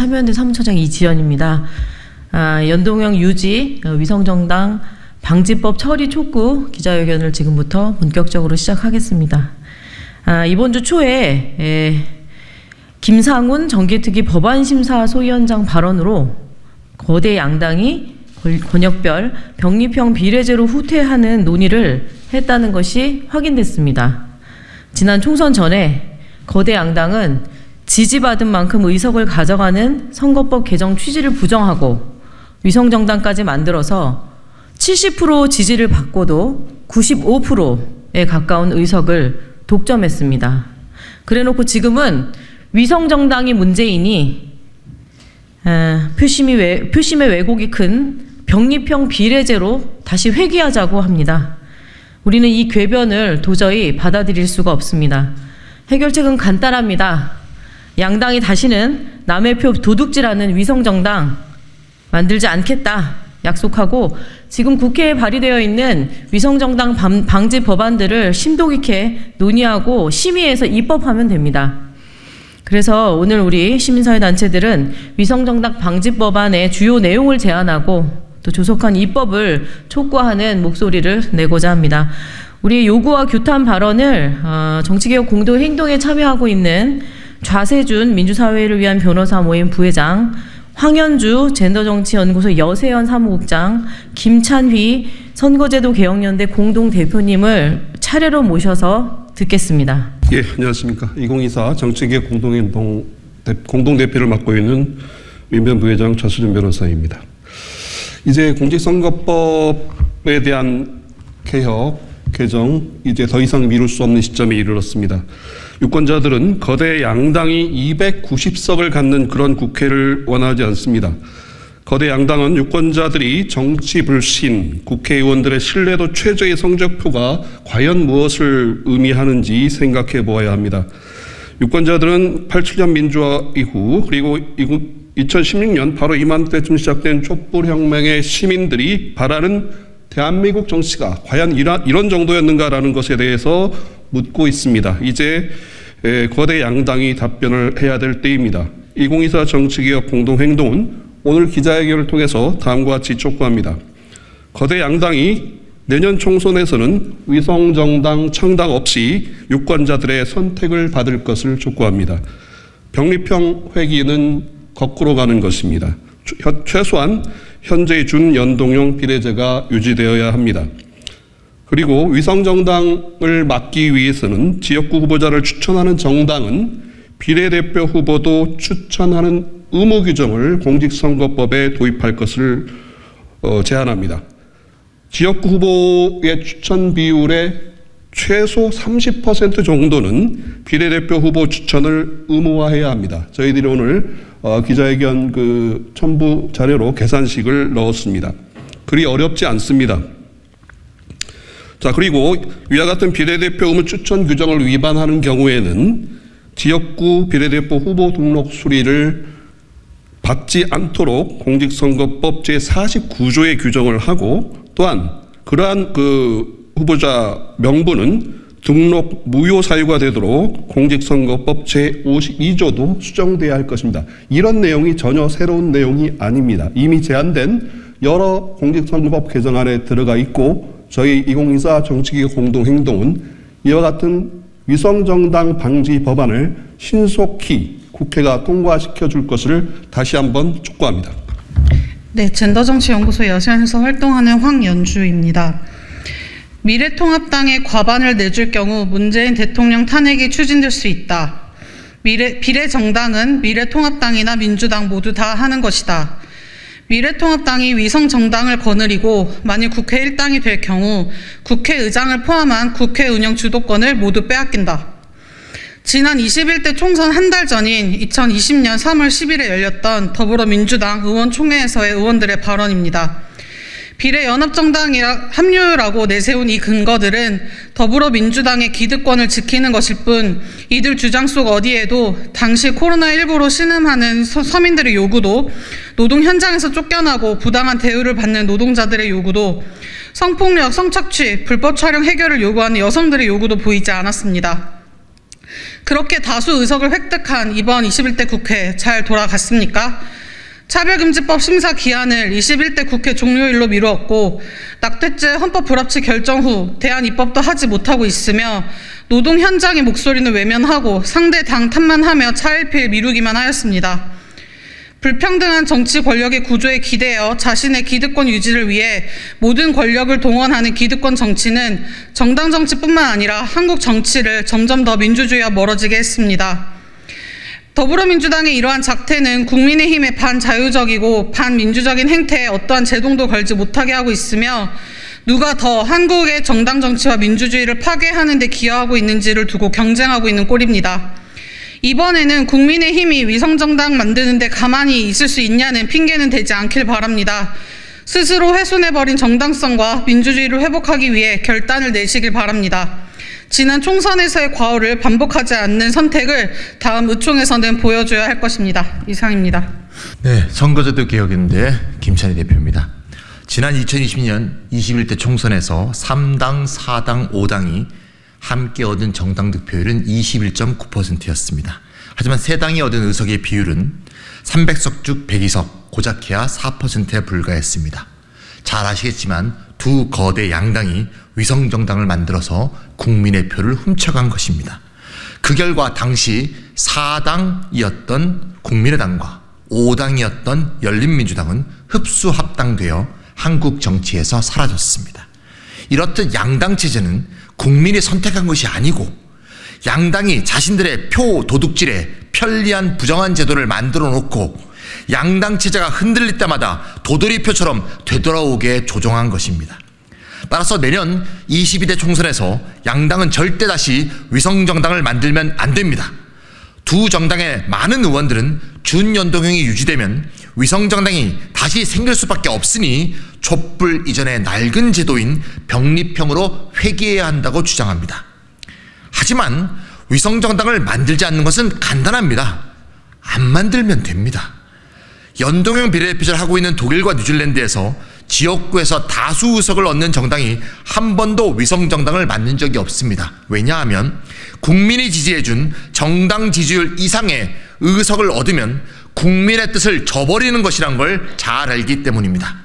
참여연대 사무처장 이지연입니다. 연동형 유지 위성정당 방지법 처리 촉구 기자회견을 지금부터 본격적으로 시작하겠습니다. 이번 주 초에 김상훈 정기특위 법안심사 소위원장 발언으로 거대 양당이 권역별 병립형 비례제로 후퇴하는 논의를 했다는 것이 확인됐습니다. 지난 총선 전에 거대 양당은 지지받은 만큼 의석을 가져가는 선거법 개정 취지를 부정하고 위성정당까지 만들어서 70% 지지를 받고도 95%에 가까운 의석을 독점했습니다. 그래놓고 지금은 위성정당이 문제이니 표심의 왜곡이 큰 병립형 비례제로 다시 회귀하자고 합니다. 우리는 이 궤변을 도저히 받아들일 수가 없습니다. 해결책은 간단합니다. 양당이 다시는 남의 표 도둑질하는 위성정당 만들지 않겠다 약속하고 지금 국회에 발의되어 있는 위성정당 방지 법안들을 심도 있게 논의하고 심의해서 입법하면 됩니다. 그래서 오늘 우리 시민사회단체들은 위성정당 방지 법안의 주요 내용을 제안하고 또 조속한 입법을 촉구하는 목소리를 내고자 합니다. 우리 요구와 규탄 발언을 정치개혁 공동행동에 참여하고 있는 좌세준 민주사회를 위한 변호사 모임 부회장, 황현주 젠더정치연구소 여세연 사무국장, 김찬휘 선거제도 개혁연대 공동대표님을 차례로 모셔서 듣겠습니다. 예, 안녕하십니까. 2024 정치개혁 공동행동 공동대표를 맡고 있는 민변 부회장 좌세준 변호사입니다. 이제 공직선거법에 대한 개혁, 개정 이제 더 이상 미룰 수 없는 시점에 이르렀습니다. 유권자들은 거대 양당이 290석을 갖는 그런 국회를 원하지 않습니다. 거대 양당은 유권자들이 정치 불신, 국회의원들의 신뢰도 최저의 성적표가 과연 무엇을 의미하는지 생각해 보아야 합니다. 유권자들은 87년 민주화 이후 그리고 2016년 바로 이맘때쯤 시작된 촛불혁명의 시민들이 바라는 대한민국 정치가 과연 이런 정도였는가라는 것에 대해서 묻고 있습니다. 이제 거대 양당이 답변을 해야 될 때입니다. 2024 정치개혁 공동행동은 오늘 기자회견을 통해서 다음과 같이 촉구합니다. 거대 양당이 내년 총선에서는 위성정당 창당 없이 유권자들의 선택을 받을 것을 촉구합니다. 병립형 회귀는 거꾸로 가는 것입니다. 최소한 현재의 준연동형 비례제가 유지되어야 합니다. 그리고 위성정당을 막기 위해서는 지역구 후보자를 추천하는 정당은 비례대표 후보도 추천하는 의무 규정을 공직선거법에 도입할 것을 제안합니다. 지역구 후보의 추천 비율의 최소 30% 정도는 비례대표 후보 추천을 의무화해야 합니다. 저희들이 오늘 기자회견 첨부 자료로 계산식을 넣었습니다. 그리 어렵지 않습니다. 자, 그리고 위와 같은 비례대표 의무 추천 규정을 위반하는 경우에는 지역구 비례대표 후보 등록 수리를 받지 않도록 공직선거법 제49조의 규정을 하고 또한 그러한 후보자 명부는 등록 무효 사유가 되도록 공직선거법 제52조도 수정돼야 할 것입니다. 이런 내용이 전혀 새로운 내용이 아닙니다. 이미 제안된 여러 공직선거법 개정안에 들어가 있고 저희 2024 정치개혁 공동행동은 이와 같은 위성정당 방지 법안을 신속히 국회가 통과시켜 줄 것을 다시 한번 촉구합니다. 네, 젠더정치연구소 여세연에서 활동하는 황연주입니다. 미래통합당에 과반을 내줄 경우 문재인 대통령 탄핵이 추진될 수 있다. 비례정당은 미래통합당이나 민주당 모두 다 하는 것이다. 미래통합당이 위성정당을 거느리고 만일 국회 일당이 될 경우 국회의장을 포함한 국회 운영 주도권을 모두 빼앗긴다. 지난 21대 총선 한 달 전인 2020년 3월 10일에 열렸던 더불어민주당 의원총회에서의 의원들의 발언입니다. 비례연합정당이라 합류라고 내세운 이 근거들은 더불어민주당의 기득권을 지키는 것일 뿐 이들 주장 속 어디에도 당시 코로나19로 신음하는 서민들의 요구도 노동 현장에서 쫓겨나고 부당한 대우를 받는 노동자들의 요구도 성폭력, 성착취, 불법 촬영 해결을 요구하는 여성들의 요구도 보이지 않았습니다. 그렇게 다수 의석을 획득한 이번 21대 국회 잘 돌아갔습니까? 차별금지법 심사 기한을 21대 국회 종료일로 미루었고 낙태죄 헌법 불합치 결정 후 대안 입법도 하지 못하고 있으며 노동 현장의 목소리는 외면하고 상대 당 탓만 하며 차일피일 미루기만 하였습니다. 불평등한 정치 권력의 구조에 기대어 자신의 기득권 유지를 위해 모든 권력을 동원하는 기득권 정치는 정당 정치뿐만 아니라 한국 정치를 점점 더 민주주의와 멀어지게 했습니다. 더불어민주당의 이러한 작태는 국민의힘의 반자유적이고 반민주적인 행태에 어떠한 제동도 걸지 못하게 하고 있으며 누가 더 한국의 정당 정치와 민주주의를 파괴하는 데 기여하고 있는지를 두고 경쟁하고 있는 꼴입니다. 이번에는 국민의힘이 위성정당 만드는데 가만히 있을 수 있냐는 핑계는 되지 않길 바랍니다. 스스로 훼손해버린 정당성과 민주주의를 회복하기 위해 결단을 내시길 바랍니다. 지난 총선에서의 과오를 반복하지 않는 선택을 다음 의총에서는 보여줘야 할 것입니다. 이상입니다. 네, 선거제도 개혁인데 김찬희 대표입니다. 지난 2020년 21대 총선에서 3당, 4당, 5당이 함께 얻은 정당 득표율은 21.9%였습니다. 하지만 세 당이 얻은 의석의 비율은 300석 중 102석, 고작해야 4%에 불과했습니다. 잘 아시겠지만 두 거대 양당이 위성정당을 만들어서 국민의 표를 훔쳐간 것입니다. 그 결과 당시 4당이었던 국민의당과 5당이었던 열린민주당은 흡수합당되어 한국 정치에서 사라졌습니다. 이렇듯 양당 체제는 국민이 선택한 것이 아니고 양당이 자신들의 표 도둑질에 편리한 부정한 제도를 만들어 놓고 양당 체제가 흔들릴 때마다 도돌이표처럼 되돌아오게 조종한 것입니다. 따라서 내년 22대 총선에서 양당은 절대 다시 위성정당을 만들면 안 됩니다. 두 정당의 많은 의원들은 준연동형이 유지되면 위성정당이 다시 생길 수밖에 없으니 촛불 이전의 낡은 제도인 병립형으로 회귀해야 한다고 주장합니다. 하지만 위성정당을 만들지 않는 것은 간단합니다. 안 만들면 됩니다. 연동형 비례대표제를 하고 있는 독일과 뉴질랜드에서 지역구에서 다수 의석을 얻는 정당이 한 번도 위성정당을 만든 적이 없습니다. 왜냐하면 국민이 지지해준 정당 지지율 이상의 의석을 얻으면 국민의 뜻을 저버리는 것이란 걸 잘 알기 때문입니다.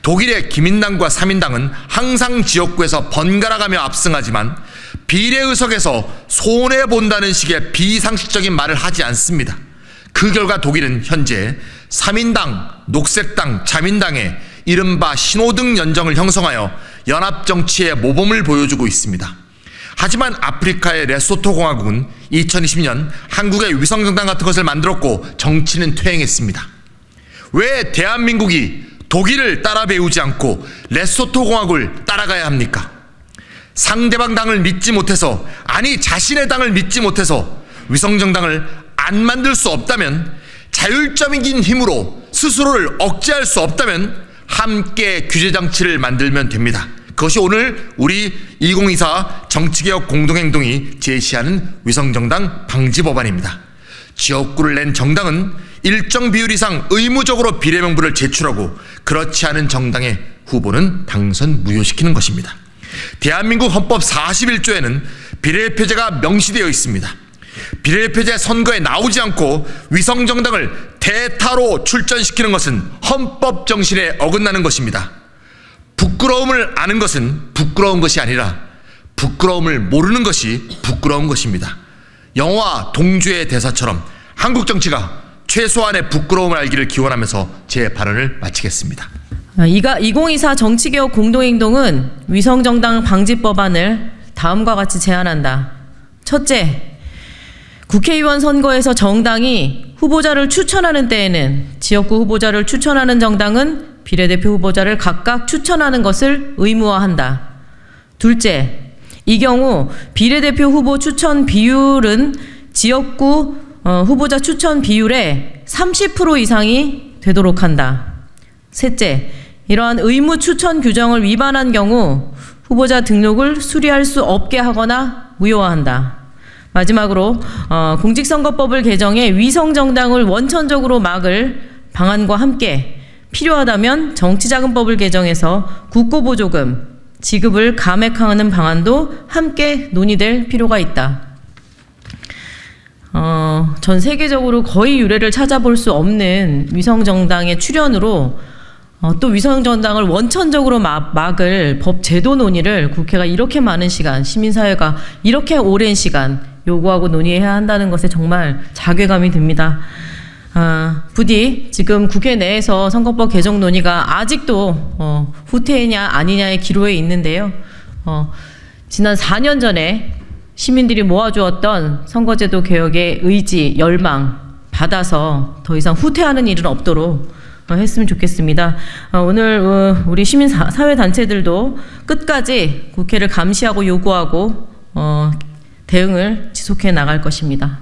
독일의 기민당과 사민당은 항상 지역구에서 번갈아가며 압승하지만 비례의석에서 손해본다는 식의 비상식적인 말을 하지 않습니다. 그 결과 독일은 현재 사민당, 녹색당, 자민당의 이른바 신호등 연정을 형성하여 연합정치의 모범을 보여주고 있습니다. 하지만 아프리카의 레소토 공화국은 2020년 한국의 위성정당 같은 것을 만들었고 정치는 퇴행했습니다. 왜 대한민국이 독일을 따라 배우지 않고 레소토 공화국을 따라가야 합니까? 상대방 당을 믿지 못해서, 아니 자신의 당을 믿지 못해서 위성정당을 안 만들 수 없다면, 자율적인 힘으로 스스로를 억제할 수 없다면 함께 규제장치를 만들면 됩니다. 그것이 오늘 우리 2024 정치개혁 공동행동이 제시하는 위성정당 방지법안입니다. 지역구를 낸 정당은 일정 비율 이상 의무적으로 비례명부를 제출하고 그렇지 않은 정당의 후보는 당선 무효시키는 것입니다. 대한민국 헌법 41조에는 비례대표제가 명시되어 있습니다. 비례대표제 선거에 나오지 않고 위성정당을 대타로 출전시키는 것은 헌법 정신에 어긋나는 것입니다. 부끄러움을 아는 것은 부끄러운 것이 아니라 부끄러움을 모르는 것이 부끄러운 것입니다. 영화 동주의 대사처럼 한국 정치가 최소한의 부끄러움을 알기를 기원하면서 제 발언을 마치겠습니다. 2024 정치개혁 공동행동은 위성정당 방지법안을 다음과 같이 제안한다. 첫째, 국회의원 선거에서 정당이 후보자를 추천하는 때에는 지역구 후보자를 추천하는 정당은 비례대표 후보자를 각각 추천하는 것을 의무화한다. 둘째, 이 경우 비례대표 후보 추천 비율은 지역구 후보자 추천 비율의 30% 이상이 되도록 한다. 셋째, 이러한 의무 추천 규정을 위반한 경우 후보자 등록을 수리할 수 없게 하거나 무효화한다. 마지막으로 공직선거법을 개정해 위성정당을 원천적으로 막을 방안과 함께 필요하다면 정치자금법을 개정해서 국고보조금 지급을 감액하는 방안도 함께 논의될 필요가 있다. 전 세계적으로 거의 유례를 찾아볼 수 없는 위성정당의 출현으로 또 위성정당을 원천적으로 막을 법 제도 논의를 국회가 이렇게 많은 시간, 시민사회가 이렇게 오랜 시간 요구하고 논의해야 한다는 것에 정말 자괴감이 듭니다. 부디 지금 국회 내에서 선거법 개정 논의가 아직도 후퇴냐 아니냐의 기로에 있는데요. 지난 4년 전에 시민들이 모아주었던 선거제도 개혁의 의지, 열망 받아서 더 이상 후퇴하는 일은 없도록 했으면 좋겠습니다. 오늘 우리 시민 사회단체들도 끝까지 국회를 감시하고 요구하고 대응을 지속해 나갈 것입니다.